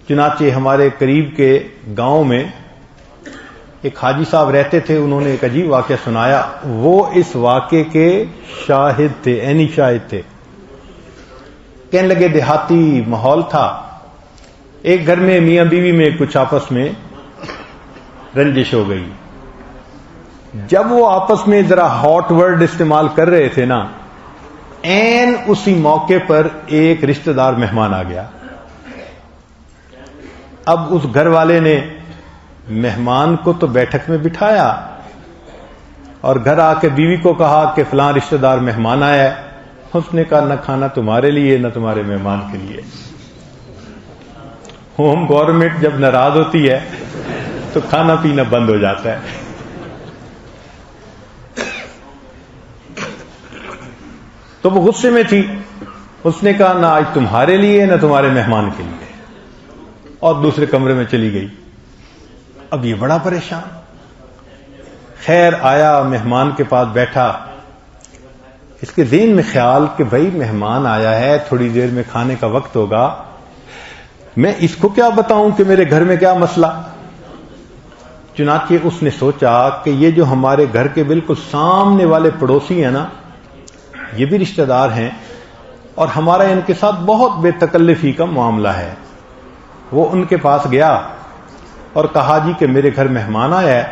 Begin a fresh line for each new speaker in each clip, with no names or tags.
چنانچہ ہمارے قریب کے گاؤں میں ایک حاجی صاحب رہتے تھے، انہوں نے ایک عجیب واقعہ سنایا. وہ اس واقعے کے شاہد تھے، عینی شاہد تھے. کہنے لگے دیہاتی ماحول تھا، ایک گھر میں میاں بیوی میں کچھ آپس میں رنجش ہو گئی. جب وہ آپس میں ذرا ہاٹ ورڈ استعمال کر رہے تھے نا، عین اسی موقع پر ایک رشتہ دار مہمان آ گیا. اب اس گھر والے نے مہمان کو تو بیٹھک میں بٹھایا اور گھر آ کے بیوی کو کہا کہ فلاں رشتہ دار مہمان آیا ہے. اس نے کہا نہ کھانا تمہارے لیے نہ تمہارے مہمان کے لیے. ہوم گورنمنٹ جب ناراض ہوتی ہے تو کھانا پینا بند ہو جاتا ہے. تو وہ غصے میں تھی، اس نے کہا نہ آج تمہارے لیے نہ تمہارے مہمان کے لیے، اور دوسرے کمرے میں چلی گئی. اب یہ بڑا پریشان. خیر آیا، مہمان کے پاس بیٹھا. اس کے ذہن میں خیال کہ بھائی مہمان آیا ہے، تھوڑی دیر میں کھانے کا وقت ہوگا، میں اس کو کیا بتاؤں کہ میرے گھر میں کیا مسئلہ. چنانچہ اس نے سوچا کہ یہ جو ہمارے گھر کے بالکل سامنے والے پڑوسی ہیں نا، یہ بھی رشتہ دار ہیں اور ہمارا ان کے ساتھ بہت بے تکلفی کا معاملہ ہے. وہ ان کے پاس گیا اور کہا جی کہ میرے گھر مہمان آیا ہے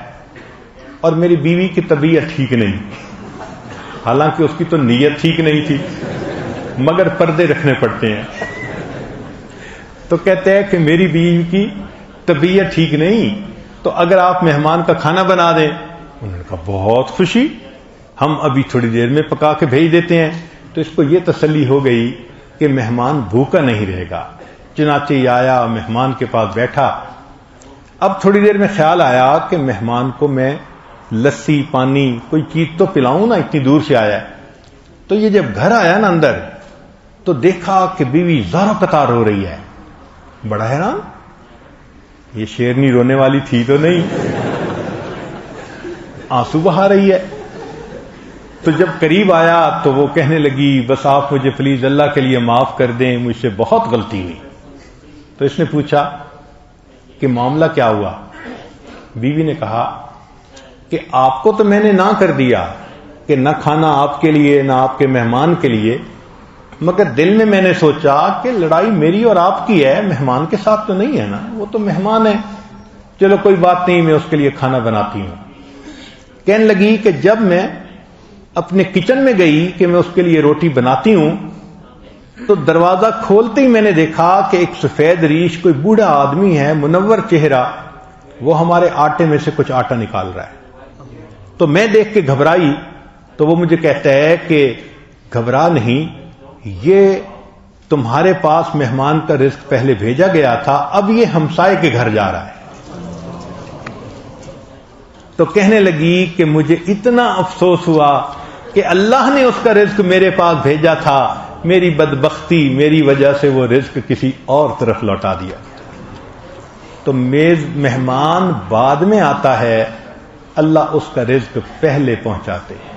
اور میری بیوی کی طبیعت ٹھیک نہیں. حالانکہ اس کی تو نیت ٹھیک نہیں تھی، مگر پردے رکھنے پڑتے ہیں. تو کہتے ہیں کہ میری بیوی کی طبیعت ٹھیک نہیں، تو اگر آپ مہمان کا کھانا بنا دیں. انہوں نے کہا بہت خوشی، ہم ابھی تھوڑی دیر میں پکا کے بھیج دیتے ہیں. تو اس کو یہ تسلی ہو گئی کہ مہمان بھوکا نہیں رہے گا. چنانچہ یہ آیا، مہمان کے پاس بیٹھا. اب تھوڑی دیر میں خیال آیا کہ مہمان کو میں لسی پانی کوئی چیز تو پلاؤں نا، اتنی دور سے آیا ہے. تو یہ جب گھر آیا نا اندر، تو دیکھا کہ بیوی زاروں قطار رو رہی ہے. بڑا حیران، یہ شیرنی رونے والی تھی تو نہیں، آنسو بہا رہی ہے. تو جب قریب آیا تو وہ کہنے لگی بس آپ مجھے پلیز اللہ کے لیے معاف کر دیں، مجھ سے بہت غلطی ہوئی. تو اس نے پوچھا کہ معاملہ کیا ہوا. بیوی نے کہا کہ آپ کو تو میں نے نہ کر دیا کہ نہ کھانا آپ کے لیے نہ آپ کے مہمان کے لیے، مگر دل میں نے سوچا کہ لڑائی میری اور آپ کی ہے، مہمان کے ساتھ تو نہیں ہے نا، وہ تو مہمان ہے. چلو کوئی بات نہیں، میں اس کے لیے کھانا بناتی ہوں. کہنے لگی کہ جب میں اپنے کچن میں گئی کہ میں اس کے لیے روٹی بناتی ہوں، تو دروازہ کھولتے ہی میں نے دیکھا کہ ایک سفید ریش کوئی بوڑھا آدمی ہے، منور چہرہ، وہ ہمارے آٹے میں سے کچھ آٹا نکال رہا ہے. تو میں دیکھ کے گھبرائی. تو وہ مجھے کہتا ہے کہ گھبرا نہیں، یہ تمہارے پاس مہمان کا رزق پہلے بھیجا گیا تھا، اب یہ ہمسائے کے گھر جا رہا ہے. تو کہنے لگی کہ مجھے اتنا افسوس ہوا کہ اللہ نے اس کا رزق میرے پاس بھیجا تھا، میری بدبختی، میری وجہ سے وہ رزق کسی اور طرف لوٹا دیا. تو میز مہمان بعد میں آتا ہے، اللہ اس کا رزق پہلے پہنچاتے ہیں.